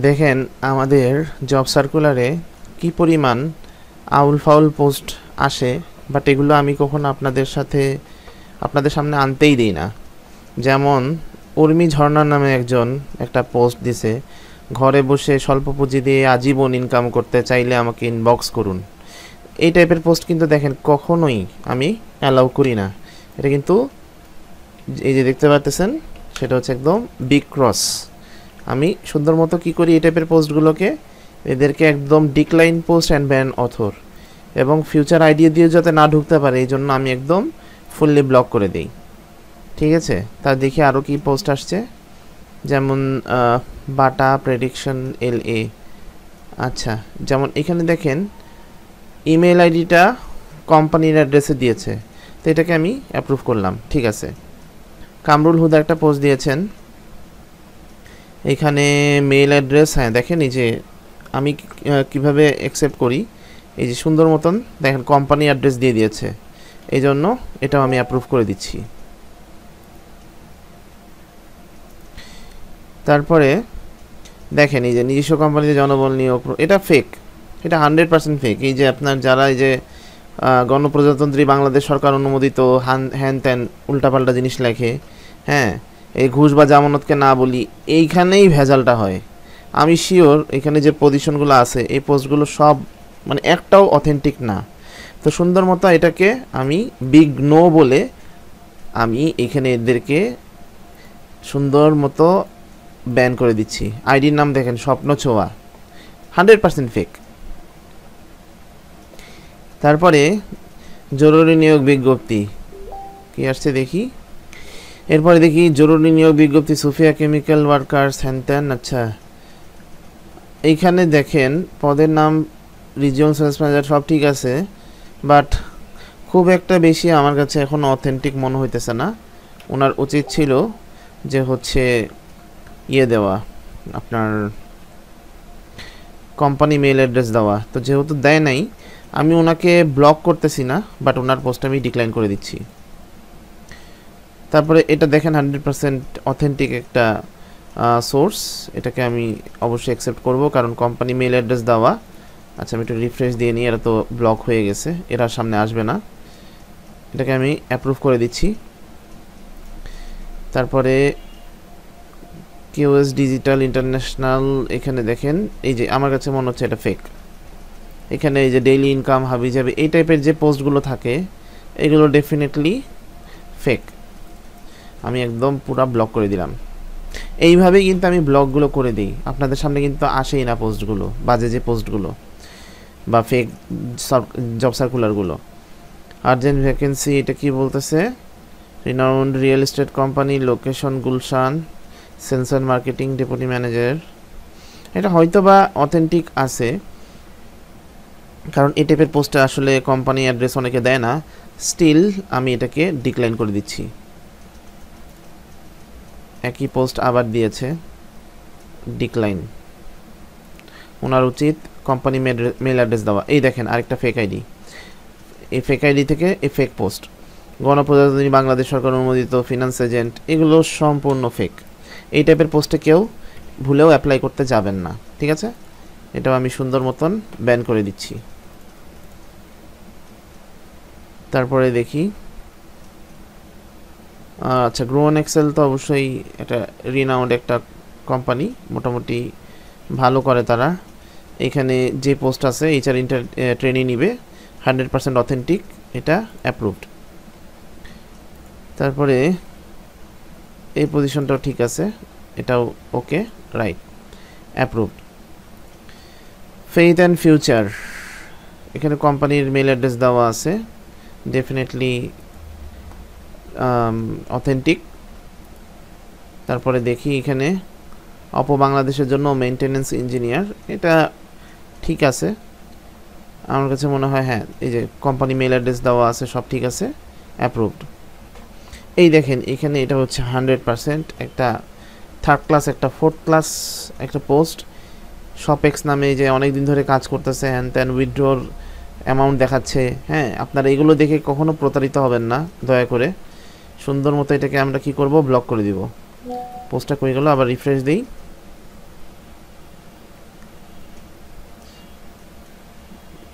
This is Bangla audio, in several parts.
দেখেন আমাদের জব সার্কুলারে কি পরিমাণ আউল ফাউল পোস্ট আসে, বাট এগুলো আমি কখনো আপনাদের সামনে আনতেই দিই না। যেমন উর্মি ঝর্ণা নামে একজন একটা পোস্ট দিছে, ঘরে বসে স্বল্প পুঁজি দিয়ে আজীবন ইনকাম করতে চাইলে আমাকে ইনবক্স করুন। এই টাইপের পোস্ট কিন্তু দেখেন কখনোই আমি অ্যালাউ করি না। এটা কিন্তু এই যে দেখতে পাচ্ছেন সেটা হচ্ছে একদম বিগ ক্রস। আমি সুন্দর মতো কী করি, এই টাইপের পোস্টগুলোকে এদেরকে একদম decline post and ban author এবং ফিউচার আইডিয়া দিয়ে যাতে না ঢুকতে পারে এই জন্য আমি একদম ফুললি ব্লক করে দিই। ঠিক আছে, তার দেখি আরও কি পোস্ট আসছে, যেমন বাটা প্রেডিকশন LA। আচ্ছা, যেমন এখানে দেখেন ইমেল আইডিটা কোম্পানির অ্যাড্রেসে দিয়েছে, তো এটাকে আমি অ্যাপ্রুভ করলাম। ঠিক আছে, কামরুল হুদা একটা পোস্ট দিয়েছেন, এখানে মেল অ্যাড্রেস, হ্যাঁ দেখেন এই যে আমি কিভাবে অ্যাকসেপ্ট করি, এই যে সুন্দর মতন দেখেন কোম্পানি অ্যাড্রেস দিয়ে দিয়েছে, এই জন্য এটাও আমি অ্যাপ্রুভ করে দিচ্ছি। তারপরে দেখেন এই যে নিজস্ব কোম্পানিতে জনবল নিয়োগ, এটা ফেক, এটা 100% ফেক। এই যে আপনার যারা এই যে গণপ্রজাতন্ত্রী বাংলাদেশ সরকার অনুমোদিত হ্যান ত্যান উল্টাপাল্টা জিনিস লেখে, হ্যাঁ এই ঘুষ বা জামানতকে না বলি, এইখানেই ভেজালটা হয়। আমি শিওর এখানে যে পজিশনগুলো আছে এই পোস্টগুলো সব মানে একটাও অথেন্টিক না। তো সুন্দর মতো এটাকে আমি বিগ নো বলে আমি এখানে এদেরকে সুন্দর মতো ব্যান করে দিচ্ছি। আইডির নাম দেখেন স্বপ্ন ছোঁয়া, 100% ফেক। তারপরে জরুরি নিয়োগ বিজ্ঞপ্তি কি আসছে দেখি, এরপরে দেখি জরুরি নিয়োগ বিজ্ঞপ্তি সুফিয়া কেমিক্যাল ওয়ার্কার্স হ্যান। আচ্ছা, এইখানে দেখেন পদের নাম রিজিয়ন সেলস ম্যানেজার, সব ঠিক আছে, বাট খুব একটা বেশি আমার কাছে এখন অথেন্টিক মনে হইতেছে না। ওনার উচিত ছিল যে হচ্ছে ইয়ে দেওয়া, আপনার কোম্পানি মেল অ্যাড্রেস দেওয়া, তো যেহেতু দেয় নাই আমি ওনাকে ব্লক করতেছি না, বাট ওনার পোস্ট আমি ডিক্লাইন করে দিচ্ছি। তারপরে এটা দেখেন 100% অথেন্টিক একটা সোর্স, এটাকে আমি অবশ্যই অ্যাকসেপ্ট করব কারণ কোম্পানি মেল অ্যাড্রেস দেওয়া। আচ্ছা, আমি একটু রিফ্রেশ দিয়ে নিই, এরা তো ব্লক হয়ে গেছে, এরা সামনে আসবে না, এটাকে আমি অ্যাপ্রুভ করে দিচ্ছি। তারপরে QS ডিজিটাল ইন্টারন্যাশনাল, এখানে দেখেন এই যে আমার কাছে মনে হচ্ছে এটা ফেক। এখানে এই যে ডেইলি ইনকাম হাবি যাবে এই টাইপের যে পোস্টগুলো থাকে এগুলো ডেফিনেটলি ফেক, আমি একদম পুরো ব্লক করে দিলাম। এইভাবেই কিন্তু আমি ব্লকগুলো করে দিই, আপনাদের সামনে কিন্তু আসেই না পোস্টগুলো, বাজে যে পোস্টগুলো বা ফেক জব সার্কুলারগুলো। আর্জেন্ট ভ্যাকেন্সি, এটা কি বলতেছে, renowned real estate company, location Gulshan, sensor marketing deputy manager. এটা হয়তো বা অথেন্টিক আছে কারণ এই টাইপের পোস্টে আসলে কোম্পানি অ্যাড্রেস অনেকে দেয় না, স্টিল আমি এটাকে ডিক্লাইন করে দিচ্ছি। একই পোস্ট আবার দিয়েছে, ডিক্লাইন। ওনার উচিত কোম্পানি মেল অ্যাড্রেস দেওয়া। এই দেখেন আরেকটা ফেক আইডি, এই ফেক আইডি থেকে এই ফেক পোস্ট, গণপ্রজাতন্ত্রী বাংলাদেশ সরকার অনুমোদিত ফিনান্স এজেন্ট, এগুলো সম্পূর্ণ ফেক। এই টাইপের পোস্টে কেউ ভুলেও অ্যাপ্লাই করতে যাবেন না, ঠিক আছে? এটাও আমি সুন্দর মতন ব্যান করে দিচ্ছি। তারপরে দেখি, আচ্ছা গ্রোন এক্সেল তো অবশ্যই এটা রিনাউন্ড একটা কোম্পানি, মোটামুটি ভালো করে তারা। এখানে যে পোস্ট আছে HR ট্রেনিং নিবে, 100% অথেন্টিক, এটা অ্যাপ্রুভড। তারপরে এই পজিশনটাও ঠিক আছে, এটাও okay, right, approved. Faith and future, এখানে কোম্পানির মেল অ্যাড্রেস দেওয়া আছে, ডেফিনেটলি অথেন্টিক। তারপরে দেখি এখানে বাংলাদেশের জন্য মেইনটেনেন্স ইঞ্জিনিয়ার, এটা ঠিক আছে আমার কাছে মনে হয়, হ্যাঁ এই যে কোম্পানি মেল অ্যাড্রেস দেওয়া আছে সব ঠিক আছে, অ্যাপ্রুভড। এই দেখেন এখানে এটা হচ্ছে 100% একটা থার্ড ক্লাস একটা ফোর্থ ক্লাস একটা পোস্ট, শপেক্স নামে যে অনেক দিন ধরে কাজ করতেছে, হ্যান ত্যান উইথড্রোর অ্যামাউন্ট দেখাচ্ছে। হ্যাঁ, আপনারা এগুলো দেখে কখনো প্রতারিত হবেন না দয়া করে। সুন্দর মতো এটাকে আমরা কি করব, ব্লক করে দিব। পোস্টটা করে গেল, আবার রিফ্রেশ দিই।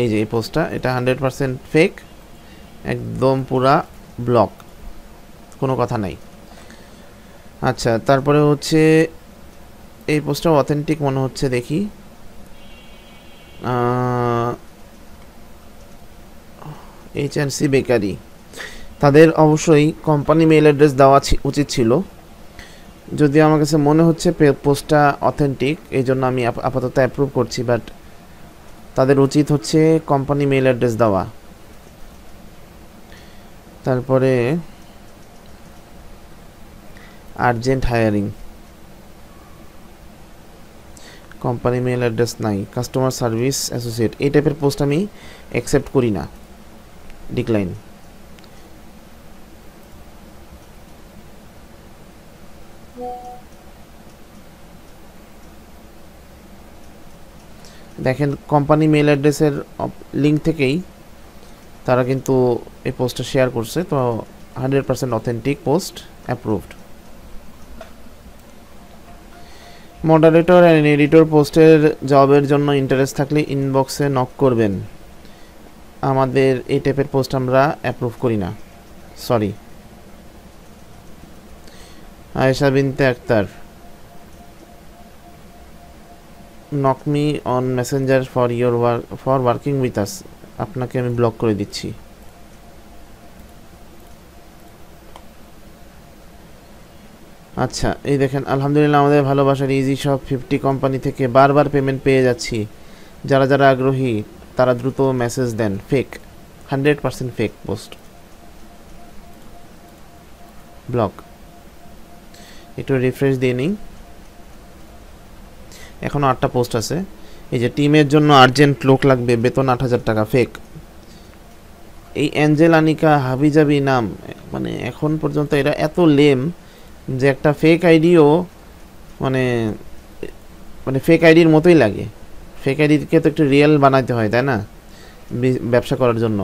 এই যে এই পোস্টটা, এটা 100% ফেক, একদম পুরা ব্লক, কোনো কথা নাই। আচ্ছা, তারপরে হচ্ছে এই পোস্টটা অথেন্টিক মনে হচ্ছে, দেখি। HNC বেকারি, তাদের অবশ্যই কোম্পানি মেইল অ্যাড্রেস দেওয়া উচিত ছিল, যদিও আমার কাছে মনে হচ্ছে পোস্টটা অথেন্টিক, এই জন্য আমি আপাতত অ্যাপ্রুভ করছি, বাট তাদের উচিত হচ্ছে কোম্পানি মেইল অ্যাড্রেস দেওয়া। তারপরে urgent hiring, company mail address নাই, কাস্টমার সার্ভিস অ্যাসোসিয়েট, এই টাইপের পোস্ট আমি অ্যাকসেপ্ট করি না, ডিক্লাইন। দেখেন কোম্পানি মেইল অ্যাড্রেসের লিঙ্ক থেকেই তারা কিন্তু এই পোস্টটা শেয়ার করছে, তো 100% authentic, post approved. Moderator and editor পোস্টের জবের জন্য ইন্টারেস্ট থাকলে ইনবক্সে নক করবেন। আমাদের এই টাইপের পোস্ট আমরা অ্যাপ্রুভ করি না, sorry. Ayesha Binte Akter, knock me on messenger for working with us, আপনাকে আমি ব্লক করে দিচ্ছি। আচ্ছা, এই দেখেন আলহামদুলিল্লাহ আমাদের ভালোবাসার ইজি শপ 50 কোম্পানি থেকে বারবার পেমেন্ট পেয়ে যাচ্ছি। যারা যারা আগ্রহী তারা দ্রুত মেসেজ দেন। Fake, 100% fake post, block. একটু রিফ্রেশ দিয়ে নিই, এখনও 8টা পোস্ট আছে। এই যে টিমের জন্য আর্জেন্ট লোক লাগবে, বেতন 8,000 টাকা, ফেক। এই অ্যাঞ্জেল আনিকা হাবিজাবি নাম, মানে এখন পর্যন্ত এরা এত লেম যে একটা ফেক আইডিও মানে মানে ফেক আইডির মতোই লাগে। ফেক আইডিকে তো একটু রিয়েল বানাইতে হয়, তাই না, ব্যবসা করার জন্য।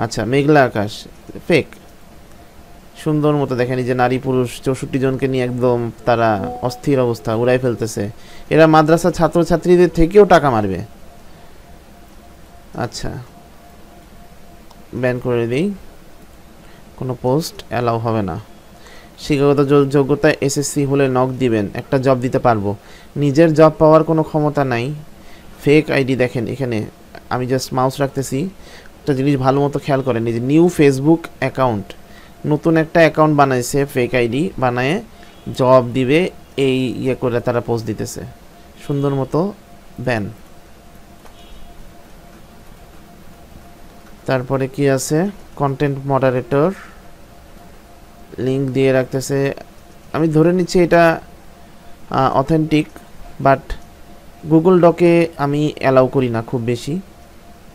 আচ্ছা, মেঘলা আকাশ, ফেক। সুন্দর মতো দেখেন, যে নারী পুরুষ 64 জনকে নিয়ে একদম তারা অস্থির অবস্থা, উড়াই ফেলতেছে। এরা মাদ্রাসা ছাত্রছাত্রীদের থেকেও টাকা মারবে। আচ্ছা, ব্যান করে দিই, কোনো পোস্ট অ্যালাউ হবে না। শিক্ষাগত যোগ্যতা SSC হলে নক দিবেন, একটা জব দিতে পারবো। নিজের জব পাওয়ার কোনো ক্ষমতা নাই, ফেক আইডি। দেখেন এখানে আমি জাস্ট মাউস রাখতেছি, একটা জিনিস ভালো মতো খেয়াল করেন, এই যে নিউ ফেসবুক অ্যাকাউন্ট, নতুন একটা অ্যাকাউন্ট বানাইছে, ফেক আইডি বানায় জব দিবে, এই ইয়ে করে তারা পোস্ট দিতেছে। সুন্দর মতো ব্যান। তারপরে কি আছে, কন্টেন্ট মডারেটর, লিঙ্ক দিয়ে রাখতেছে। আমি ধরে নিচ্ছি এটা অথেন্টিক, বাট গুগল ডকে আমি অ্যালাউ করি না খুব বেশি,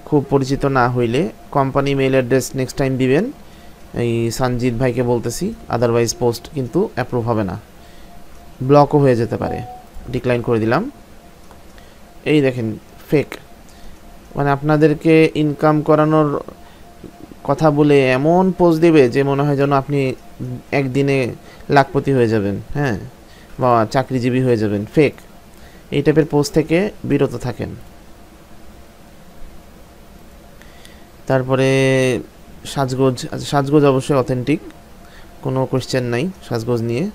খুব পরিচিত না হইলে। Company mail address next time দিবেন, এই সঞ্জিত ভাইকে বলতেছি, আদারওয়াইজ পোস্ট কিন্তু অ্যাপ্রুভ হবে না, ব্লকও হয়ে যেতে পারে। ডিক্লাইন করে দিলাম। এই দেখেন ফেক, মানে আপনাদেরকে ইনকাম করানোর কথা বলে এমন পোস্ট দিবে যে মনে হয় যেন আপনি একদিনে লাখপতি হয়ে যাবেন, হ্যাঁ, বা চাকরিজীবী হয়ে যাবেন। ফেক, এই টাইপের পোস্ট থেকে বিরত থাকেন। তারপরে সাজগোজ, সাজগোজ অবশ্যই অথেন্টিক, কোনো কোয়েশ্চেন নাই সাজগোজ নিয়ে,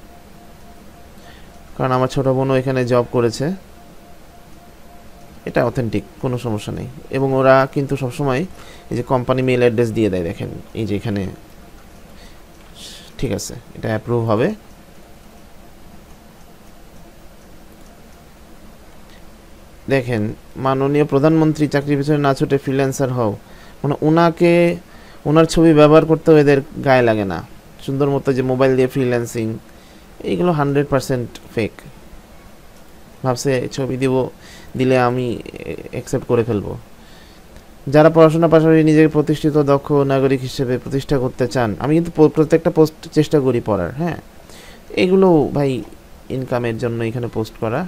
কারণ আমার ছোটো বোনও এখানে জব করেছে। এটা অথেন্টিক, কোনো সমস্যা নেই। এবং ওরা কিন্তু সবসময় এই যে কোম্পানি মেইল অ্যাড্রেস দিয়ে দেয়, দেখেন এই যে এখানে, ঠিক আছে, এটা অ্যাপ্রুভ হবে। দেখেন, মাননীয় প্রধানমন্ত্রী চাকরির পিছনে না ছুটে ফ্রিল্যান্সার হও, মানে ওনার ছবি ব্যবহার করতেও এদের গায়ে লাগে না। সুন্দর মতো যে মোবাইল দিয়ে ফ্রিল্যান্সিং, এইগুলো 100% ফেক। ভাবছে ছবি দিলে আমি অ্যাকসেপ্ট করে ফেলবো। যারা পড়াশোনার পাশাপাশি নিজেকে প্রতিষ্ঠিত দক্ষ নাগরিক হিসেবে প্রতিষ্ঠা করতে চান, আমি কিন্তু প্রত্যেকটা পোস্ট চেষ্টা করি পড়ার, হ্যাঁ, এগুলো ভাই ইনকামের জন্য এখানে পোস্ট করা,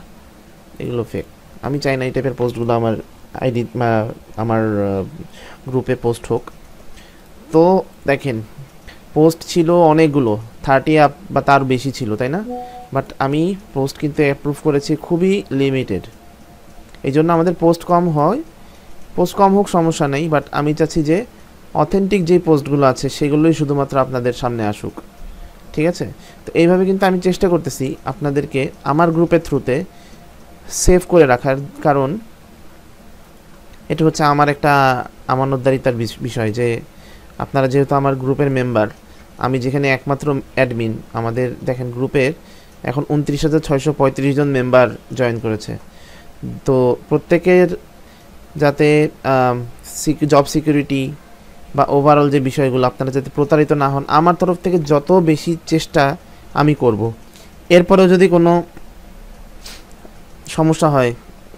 এগুলো ফেক। আমি চাই না এই টাইপের পোস্টগুলো আমার আইডি আমার গ্রুপে পোস্ট হোক। তো দেখেন, পোস্ট ছিল অনেকগুলো, 30 আপ বা তার বেশি ছিল, তাই না, বাট আমি পোস্ট কিন্তু অ্যাপ্রুভ করেছি খুবই লিমিটেড। এই জন্য আমাদের পোস্ট কম হয়, পোস্ট কম হোক সমস্যা নেই, বাট আমি চাচ্ছি যে অথেন্টিক যেই পোস্টগুলো আছে সেগুলোই শুধুমাত্র আপনাদের সামনে আসুক, ঠিক আছে? তো এইভাবে কিন্তু আমি চেষ্টা করতেছি আপনাদেরকে আমার গ্রুপের থ্রুতে সেভ করে রাখার, কারণ এটা হচ্ছে আমার একটা আমানতদারিতার বিষয় যে আপনারা যেহেতু আমার গ্রুপের মেম্বার, আমি যেখানে একমাত্র অ্যাডমিন, আমাদের দেখেন গ্রুপের এখন 29,635 জন মেম্বার জয়েন করেছে। তো প্রত্যেকের যাতে জব সিকিউরিটি বা ওভারঅল যে বিষয়গুলো, আপনারা যাতে প্রতারিত না হন, আমার তরফ থেকে যত বেশি চেষ্টা আমি করব। এরপরেও যদি কোনো সমস্যা হয়,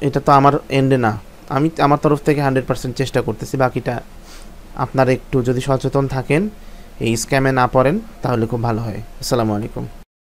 এটা তো আমার এন্ডে না, আমি আমার তরফ থেকে 100% চেষ্টা করতেছি। বাকিটা আপনারা একটু যদি সচেতন থাকেন, এই স্ক্যামে না পড়েন, তাহলে খুব ভালো হয়। আসসালামু আলাইকুম।